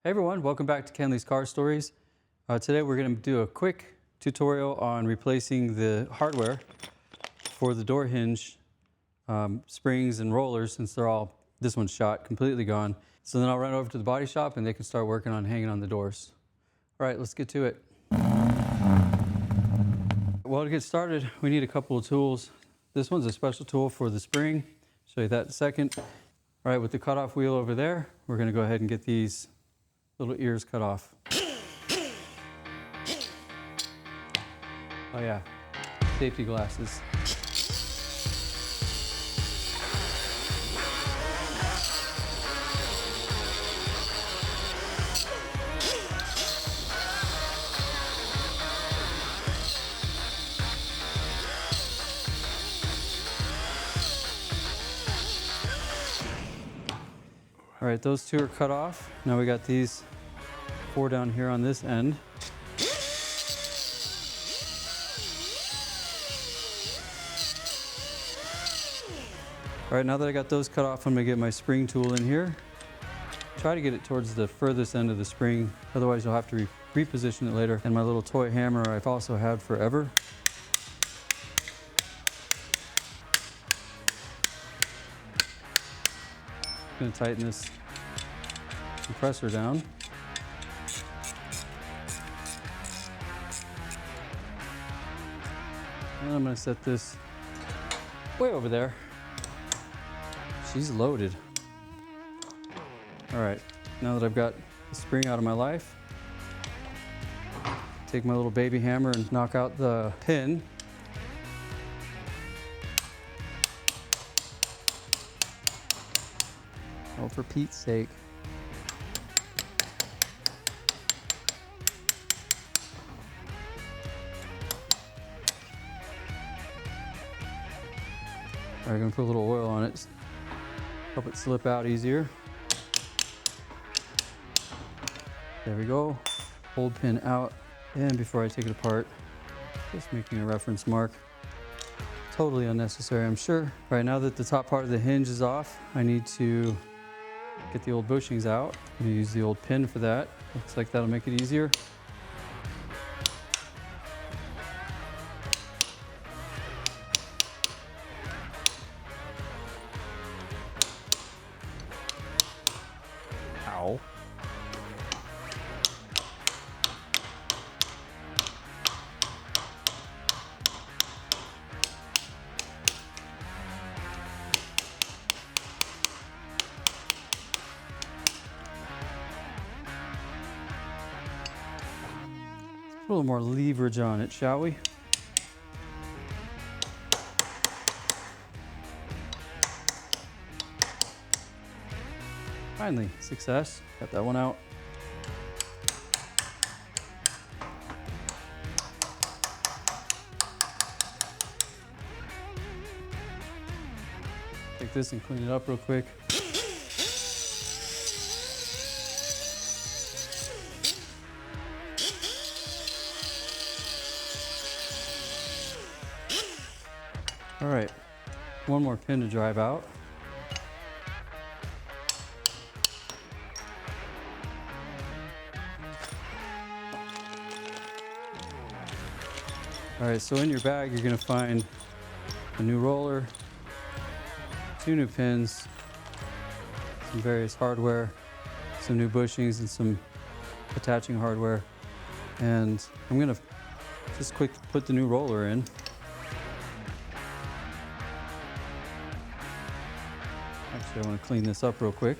Hey everyone, welcome back to Kenley's Car Stories. Today we're going to do a quick tutorial on replacing the hardware for the door hinge springs and rollers, since this one's shot, completely gone. So then I'll run over to the body shop and they can start working on hanging on the doors. All right, let's get to it. Well, to get started, we need a couple of tools. This one's a special tool for the spring. Show you that in a second. All right, with the cutoff wheel over there, we're going to go ahead and get these little ears cut off. Oh yeah, safety glasses. All right, those two are cut off. Now we got these four down here on this end. All right, now that I got those cut off, I'm gonna get my spring tool in here. Try to get it towards the furthest end of the spring, otherwise you'll have to reposition it later. And my little toy hammer I've also had forever. I'm gonna tighten this compressor down. And I'm gonna set this way over there. She's loaded. All right, now that I've got the spring out of my life, take my little baby hammer and knock out the pin. Oh, for Pete's sake. All right, I'm gonna put a little oil on it, help it slip out easier. There we go. Hold pin out. And before I take it apart, just making a reference mark. Totally unnecessary, I'm sure. All right, now that the top part of the hinge is off, I need to get the old bushings out. I'm gonna use the old pin for that. Looks like that'll make it easier. Ow. Put a little more leverage on it, shall we? Finally, success. Got that one out. Take this and clean it up real quick. All right, one more pin to drive out. All right, so in your bag, you're gonna find a new roller, 2 new pins, some various hardware, some new bushings, and some attaching hardware. And I'm gonna just quick put the new roller in. Actually, I wanna clean this up real quick.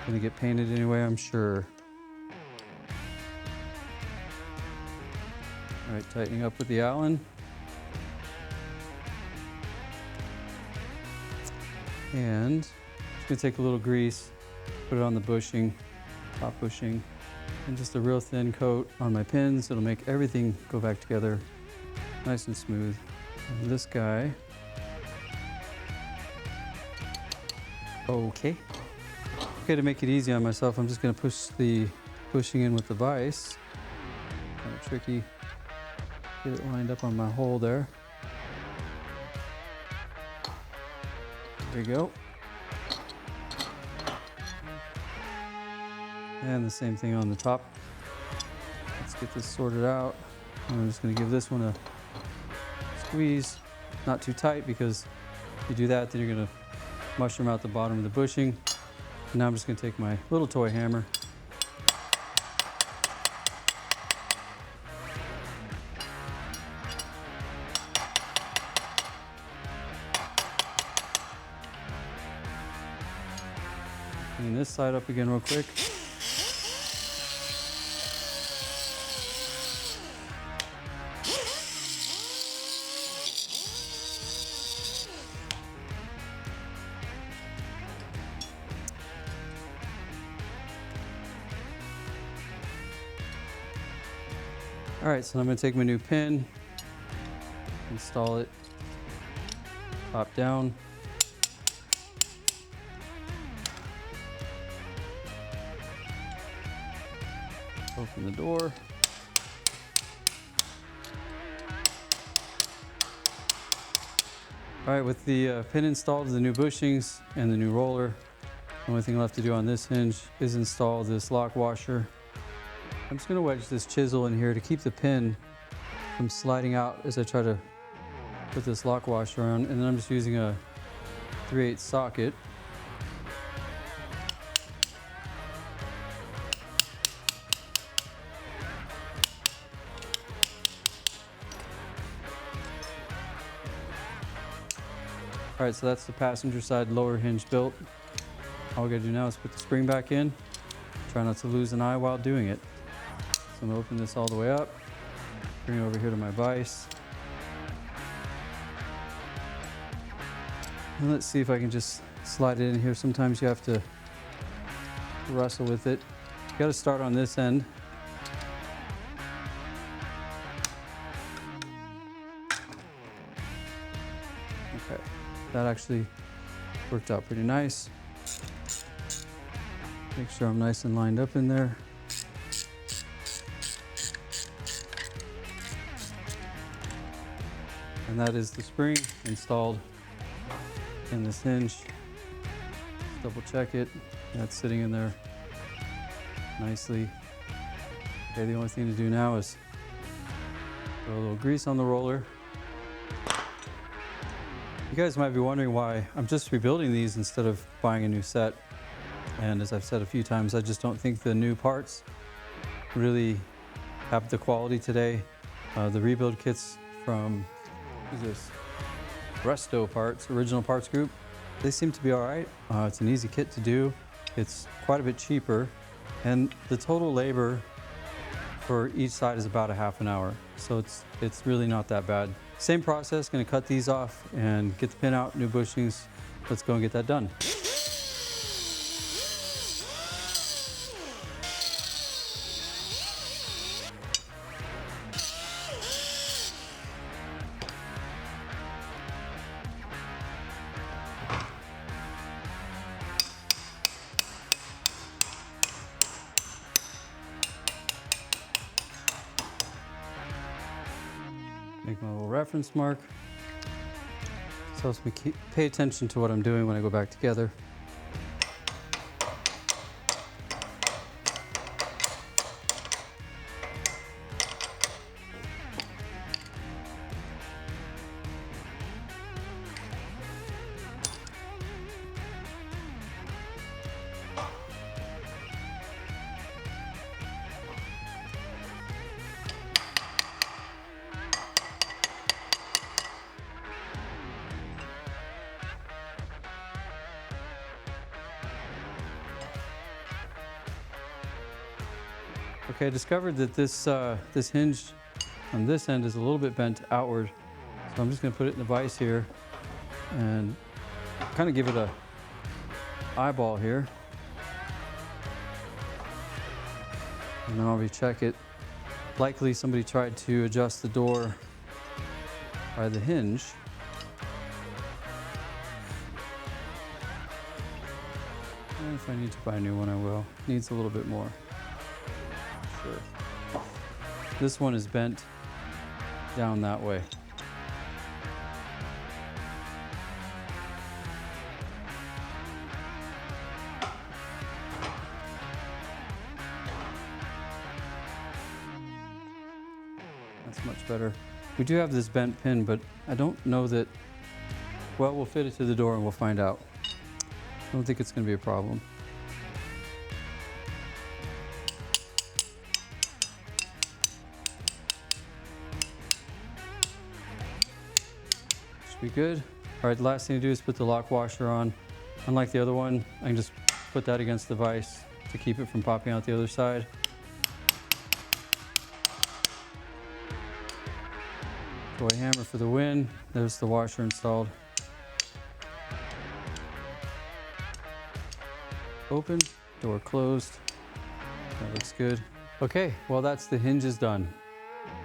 Gonna get painted anyway, I'm sure. All right, tightening up with the Allen. And just gonna take a little grease, put it on the bushing, top bushing, and just a real thin coat on my pins. It'll make everything go back together nice and smooth. And this guy. Okay. Okay, to make it easy on myself, I'm just gonna push the bushing in with the vise. Kind of tricky. Get it lined up on my hole there. There you go. And the same thing on the top. Let's get this sorted out. I'm just going to give this one a squeeze, not too tight, because if you do that, then you're going to mushroom out the bottom of the bushing. And now I'm just going to take my little toy hammer. Clean this side up again real quick. All right, so I'm going to take my new pin, install it top down. Open the door. All right, with the pin installed, the new bushings and the new roller, the only thing left to do on this hinge is install this lock washer. I'm just going to wedge this chisel in here to keep the pin from sliding out as I try to put this lock washer on, and then I'm just using a 3/8 socket. All right, so that's the passenger side lower hinge built. All we gotta do now is put the spring back in. Try not to lose an eye while doing it. So I'm gonna open this all the way up, bring it over here to my vise. And let's see if I can just slide it in here. Sometimes you have to wrestle with it. You gotta start on this end. Okay. That actually worked out pretty nice. Make sure I'm nice and lined up in there. And that is the spring installed in this hinge. Double check it. That's sitting in there nicely. Okay, the only thing to do now is throw a little grease on the roller. You guys might be wondering why I'm just rebuilding these instead of buying a new set. And as I've said a few times, I just don't think the new parts really have the quality today. The rebuild kits from, who's this? Restoed parts, original parts group. They seem to be all right. It's an easy kit to do. It's quite a bit cheaper. And the total labor for each side is about a half an hour. So it's really not that bad. Same process, gonna cut these off and get the pin out, new bushings. Let's go and get that done. Make my little reference mark. So helps me pay attention to what I'm doing when I go back together. Okay, I discovered that this hinge on this end is a little bit bent outward. So I'm just gonna put it in the vise here and kind of give it a eyeball here. And then I'll recheck it. Likely somebody tried to adjust the door by the hinge. And if I need to buy a new one, I will. Needs a little bit more. Sure. This one is bent down that way. much better. We do have this bent pin, but I don't know that, well, we'll fit it to the door and we'll find out. I don't think it's going to be a problem. Should be good. All right, the last thing to do is put the lock washer on. Unlike the other one, I can just put that against the vise to keep it from popping out the other side. Toy hammer for the win. There's the washer installed. Open, door closed. That looks good. Okay, well that's the hinges done.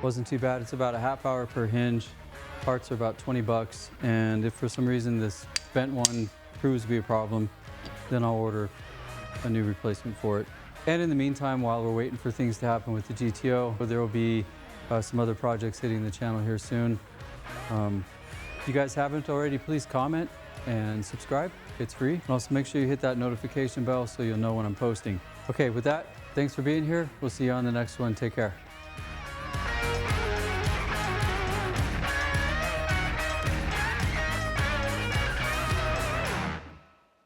Wasn't too bad. It's about a half hour per hinge. Parts are about 20 bucks. And if for some reason this bent one proves to be a problem, then I'll order a new replacement for it. And in the meantime, while we're waiting for things to happen with the GTO, there will be some other projects hitting the channel here soon. If you guys haven't already, please comment and subscribe. It's free. And also make sure you hit that notification bell so you'll know when I'm posting. Okay, with that, thanks for being here. We'll see you on the next one. Take care.